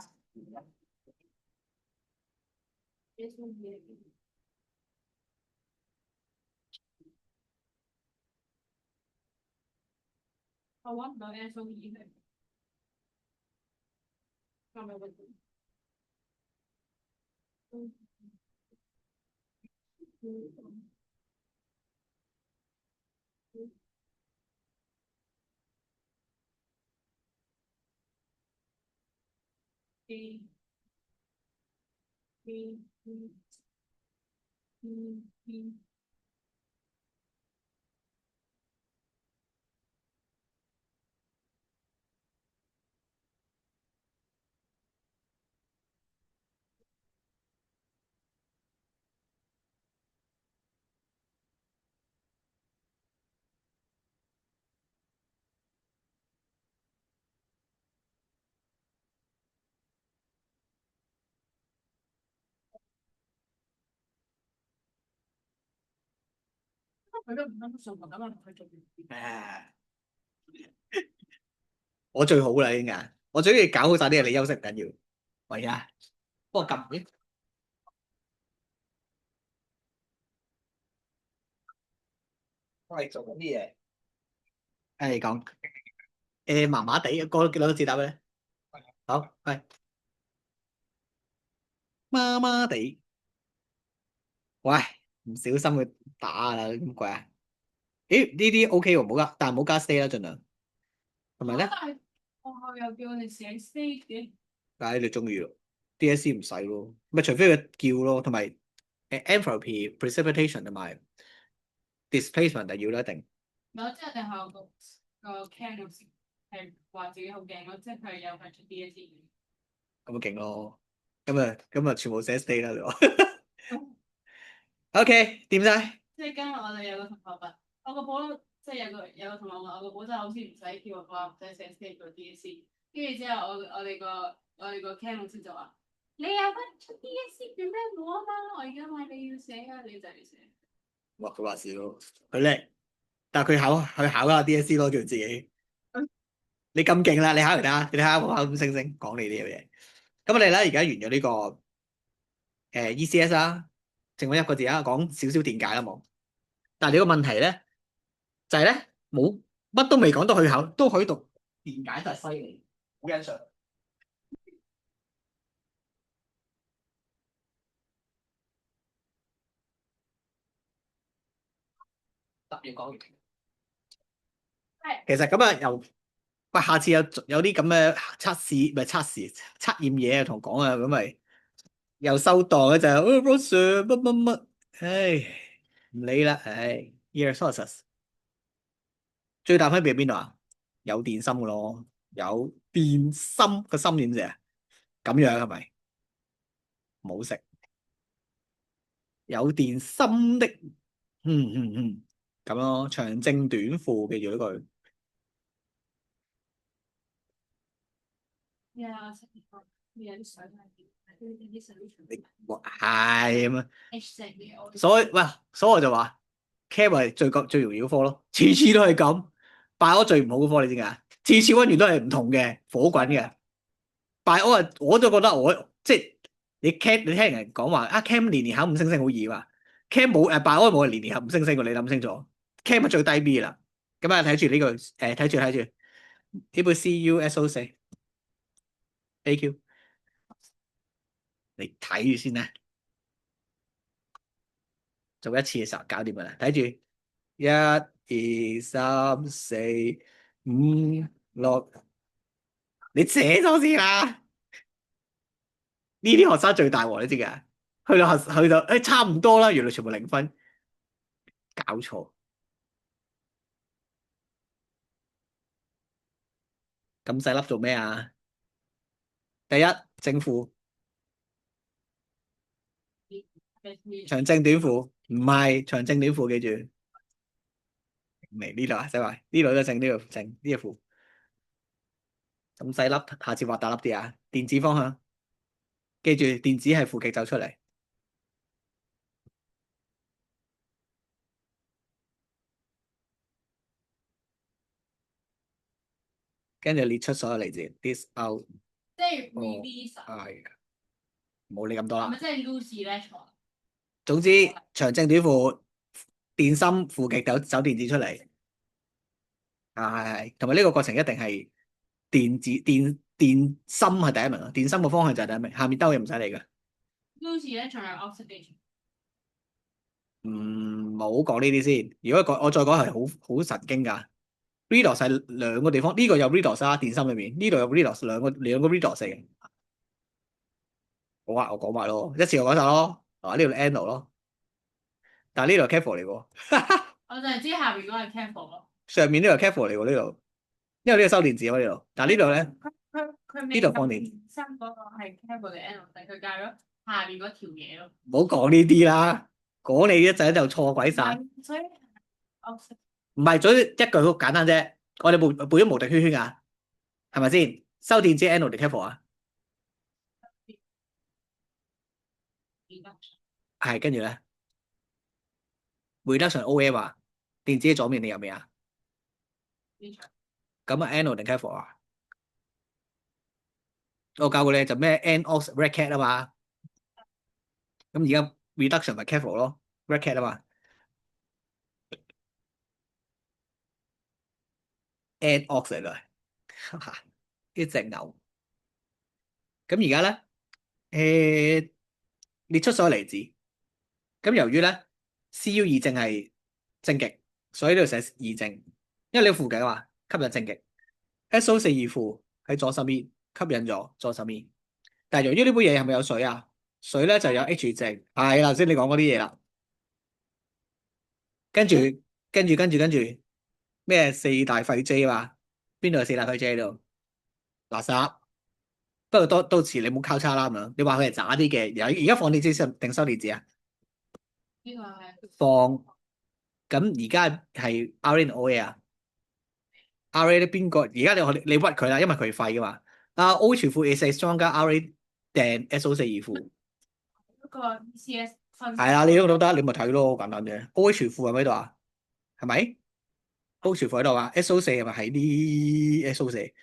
我揾唔到 SOE 係係咪揾到？佢都唔啱數學咁啊，佢做我最好啦，應該我最中意搞好晒啲嘢，你休息唔緊要。喂啊，幫我撳嘅。我係做緊啲嘢。誒講麻麻地，過幾多個字答咧？好，係麻麻地。喂，唔小心佢打啦，咁貴啊？咦，呢啲 OK 喎，唔好加，但係唔好加 stay 啦，盡量。係咪咧？但係學校又叫我哋寫 state 嘅。唉，你中意咯，DSE 唔使咯，咪除非佢叫咯，同埋entropy、precipitation 同埋 displacement 就要啦，一定。唔係，即係我哋學校個 cam 嗰時係話自己好勁咯，即係佢有份出 DSE。咁咪勁咯，咁啊全部寫 stay 啦，你話？OK，掂晒。即係今日我哋有個同學問，我個簿即係有個同學問我個簿真係好似唔使叫我話唔使寫 state 個 DSE，跟住之後我哋個 cam 老師就話：你有份出 DSE 叫咩我啊嘛？我而家話你要寫啊，你就要寫。哇，佢話事咯，佢叻，但係佢考下 DSE 咯，叫自己。你咁勁啦，你考嚟睇下，你睇下我考咁星星，講你呢樣嘢。咁我哋咧而家完咗呢個ECS 啦，剩翻一個字啦，講少少電解啦冇。但係你個問題咧就係咧冇乜都未講到去考，都可以讀電解，真係犀利，好欣賞。答完講完。其實咁啊，喂，下次有啲咁嘅測試，唔係測驗嘢啊，同講啊，咁咪又收檔咧就係Ross 乜乜乜，唉，唔理啦，唉 Year sources 最大分別喺邊度啊？有電芯嘅咯，有電芯個芯點寫啊？咁樣係咪？冇食有電芯的，咁咯，長正短負，記住呢句。呀，啲水係啲 solution。係咁啊， H 成嘅所以我就話 Chem 係最容易嘅科咯，次次都係咁。Bio 最唔好嘅科，你知唔知啊？次次溫完都係唔同嘅，火滾嘅。Bio 啊，我都覺得即係你 Chem，你聽人講話啊 Chem 年年考五星星好易嘛？Chem 冇Bio 冇係年年考五星星嘅，你諗清楚。Chem 係最低 B 啦。咁啊，睇住呢個睇住呢本 CUSO4 AQ，你睇住先啦。做一次嘅時候搞掂噶啦，睇住1、2、3、4、5、6，你寫咗先啦。呢啲學生最大鑊，你知㗎？去到差唔多啦，原來全部0分，搞錯。咁細粒做咩啊？第一正負，長正短負，唔係長正短負，記住。嚟呢度啊，使話呢度都正，呢度正，呢個負。咁細粒，下次畫大粒啲啊。電子方向，記住電子係負極走出嚟。跟住列出所有例子 ，this out。即係 release 係冇理咁多啦係咪。即係 Lucy 咧錯？總之長正短褲、電芯、負極走電子出嚟，係同埋呢個過程一定係電芯係第一名啊，電芯個方向就係第一名，下面兜嘢唔使理嘅。 Lucy 咧仲有 oxidation。唔好講呢啲先，如果我再講係好神經㗎。redox 係兩個地方，呢個有 redox 啦，電芯裏面呢度有 redox，兩個 redox 嘅。好啊，我講埋咯，一次我講晒咯。呢度 anode 咯，但係呢度係 cathode 嚟喎。我就係知下邊嗰個係 cathode 咯。上面呢個 cathode 嚟喎呢度，因為呢個收電子啊嘛呢度，但係呢度咧佢呢度放電新嗰個係 cathode 定 anode，但佢教咗下邊嗰條嘢咯。唔好講呢啲啦，講你一陣就錯鬼晒。所以 oxidation 唔係，總之一句好簡單啫。我哋背咗無敵圈圈㗎，係咪先？收電子 anode 定 cathode 啊？係跟住咧 reduction OM 啊，電子喺左面定右面啊？咁啊 anode 定 cathode 啊？我教過你就咩 NOx red cat 啊嘛。咁而家 reduction 咪 cathode 咯 red cat 啊嘛。NOx 嚟㗎，呢隻牛。咁而家咧，列出所有離子。咁由於咧 Cu 二正係正極，所以呢度寫二正，因為你負極啊嘛，吸引正極。SO 四二負喺左手邊吸引咗左手邊，但係由於呢杯嘢係咪有水啊？水咧就有 H 正，係啦，頭先你講嗰啲嘢啦。跟住咩四大廢 J 啊嘛？邊度有四大廢 J 喺度？垃圾。不過到時你冇交叉啦咁樣，你話佢係渣啲嘅，而家放電子定收電子啊？呢個係放。咁而家係 RA 定 OA 啊？RA 咧邊個？而家你屈佢啦，因為佢係廢噶嘛。OH 負 is a stronger RA than SO 四二負。嗰個 ECS 分係啦，你都得，你咪睇咯，好簡單啫。OH 負係咪喺度啊？係咪？OH 負喺度啊？SO 四係咪喺啲 SO 四？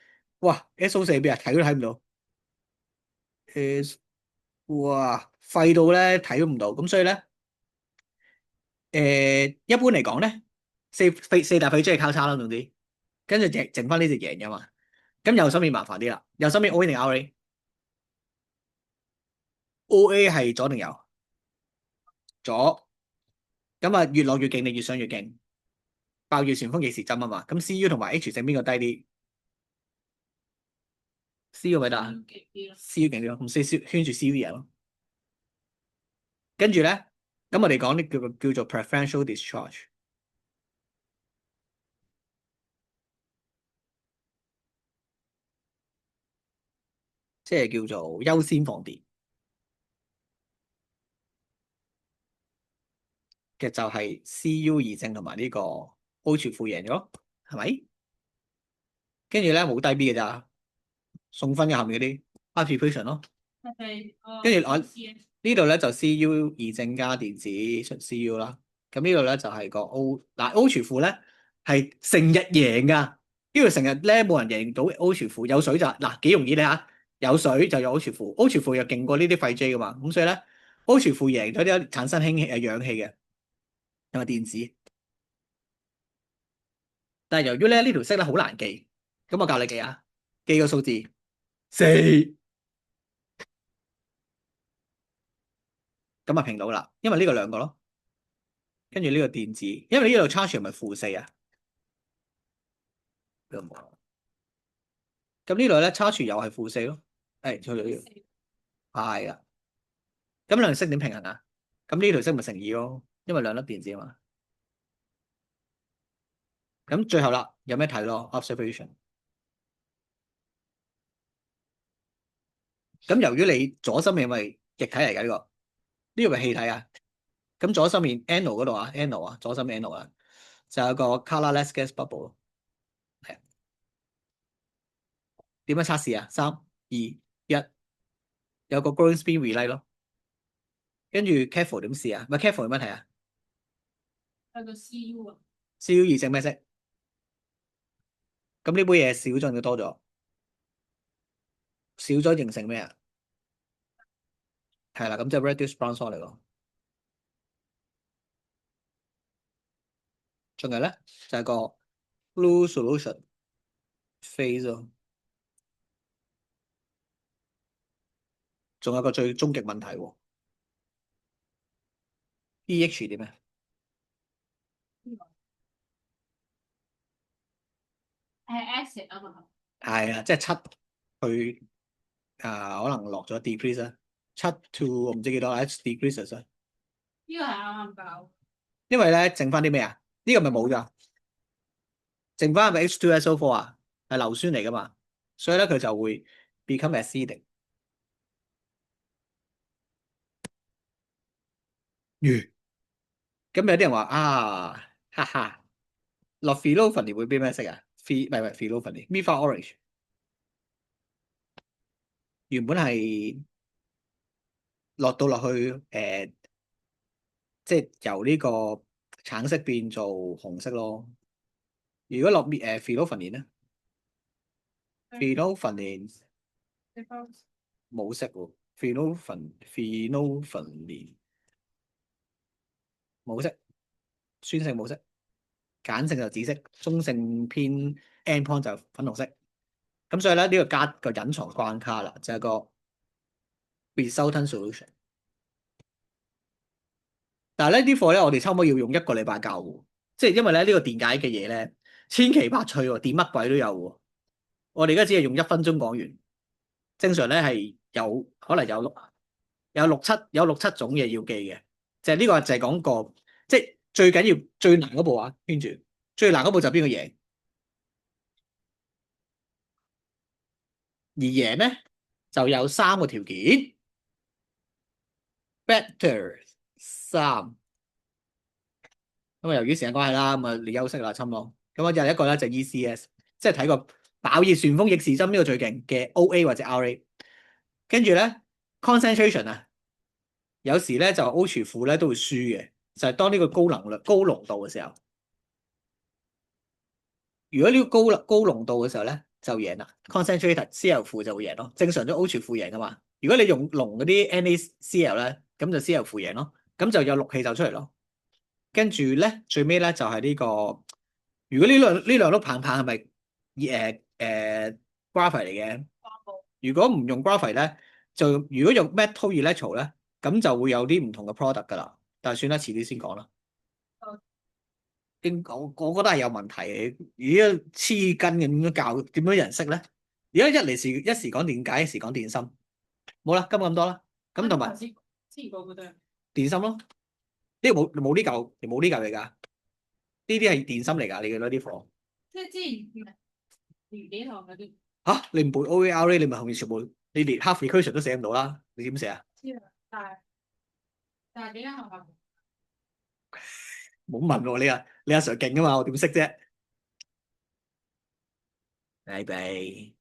哇！SO 四邊啊？睇都睇唔到。哇！廢到咧睇都唔到，咁所以咧，一般嚟講咧，四大廢即係交叉啦，總之，跟住剩翻呢隻贏噶嘛。咁右手面麻煩啲啦，右手面 OA 定 RA？OA 係左定右？左。咁啊，越落越勁定越上越勁？爆越旋風幾時針啊嘛？咁 Cu 同埋 H 正邊個低啲？Cu 咪得啊？Cu 勁啲咯，咁所以圈住 Cu 贏咯。跟住咧，咁我哋講啲叫做 preferential discharge。即係叫做優先放電嘅就係 Cu 二正同埋呢個 OH 負贏咗，係咪？跟住咧冇低 B 嘅咋，送分嘅下面嗰啲 occupation 咯。跟住我呢度咧就 Cu 二正加電子出 Cu 啦。咁呢度咧就係個 OH 負咧係成日贏噶，呢度成日咧冇人贏到 OH 負，有水就嗱幾容易咧嚇。有水就有 OH 負，OH 負又勁過呢啲廢 J 噶嘛，咁所以咧 OH 負贏咗啲產生氫氣氧氣嘅，同埋電子。但係由於咧呢條式咧好難記，咁我教你記啊，記個數字4，咁啊平到啦，因為呢個兩個咯，跟住呢個電子，因為呢度 charge 係咪-4啊？咁呢度咧 charge 又係-4咯，錯咗呢個，係啊。咁兩條式點平衡啊？咁呢條式咪乘2咯，因為兩粒電子啊嘛。咁最後啦，有咩睇咯 ？observation。咁由於你左心面咪液體嚟㗎呢個，呢個咪氣體啊。咁左心面 N 嗰度啊，N 啊，左心 N 啊，就有個 colorless gas bubble。係啊。點樣測試啊？3、2、1，有個 Green spin relay 咯。跟住 cathode 點試啊？咪 cathode 有乜睇啊？係個 CU 啊。Cu 二正咩色？咁呢杯嘢少咗定多咗？少咗形成咩啊？係啦，咁即係 reduce brown salt 嚟咯。仲有咧就係個 blue solution phase 咯。仲有個最終極問題喎，pH 點啊？係 acid 啊嘛。係啊，即係7去可能落咗 decrease 啦，7 to 我唔知幾多 H decreases 啊。呢個係啱啱教。因為咧剩翻啲咩啊？呢個咪冇㗎，剩翻係咪 H2SO4 啊？係硫酸嚟噶嘛，所以咧佢就會 become acidic。咁有啲人話啊，哈哈，落 phenolphthalein 會變咩色啊？唔係 phenolphthalein，methyl orange 原本係落到落去即係由呢個橙色變做紅色咯。如果落phenolphthalein 咧，phenolphthalein 冇色喎，phenolphthalein 冇色，酸性冇色，鹼性就紫色，中性偏 end point 就粉紅色。咁所以咧呢個加個隱藏關卡啦，就係個 resultant solution。但係呢啲課咧，我哋差唔多要用1個禮拜教喎，即係因為咧呢個電解嘅嘢咧千奇百趣喎，電乜鬼都有喎。我哋而家只係用1分鐘講完，正常咧係可能有六七種嘢要記嘅，就係呢個就係講個即係最緊要最難嗰步啊，圈住最難嗰步就邊個贏，而贏咧就有3個條件 better 3。咁啊，由於時間關係啦，咁啊你休息啦，差唔多。咁啊，又一個咧就 ECS，即係睇個飽熱旋風逆時針呢個最勁嘅 OA 或者 RA。跟住咧 concentration 啊，有時咧就 OH 負咧都會輸嘅，就係當呢個高能量高濃度嘅時候。如果呢個高濃度嘅時候咧就贏啦 ，concentrated Cl 負就會贏咯。正常都 OH 負贏噶嘛。如果你用濃嗰啲 NaCl 咧，咁就 Cl 負贏咯，咁就有氯氣就出嚟咯。跟住咧，最尾咧就係呢個，如果呢兩碌棒棒係咪graphite 嚟嘅？如果唔用 graphite 咧，就如果用 metal electrode 咧，咁就會有啲唔同嘅 product 噶啦。但係算啦，遲啲先講啦。我覺得係有問題嘅，而家黐筋嘅點樣教點樣人識咧？而家一時講電解，一時講電芯，冇啦，今日咁多啦。咁同埋之前嗰個都係電芯咯，呢個冇呢嚿嚟㗎，呢啲係電芯嚟㗎，你記得啲課。即係之前年幾堂嗰啲。嚇，你唔背 OARA，你咪後面全部你連 half equation 都寫唔到啦，你點寫啊？知啊，但係幾間學校？冇問我你阿 Sir 勁啊嘛，我點識啫？拜拜。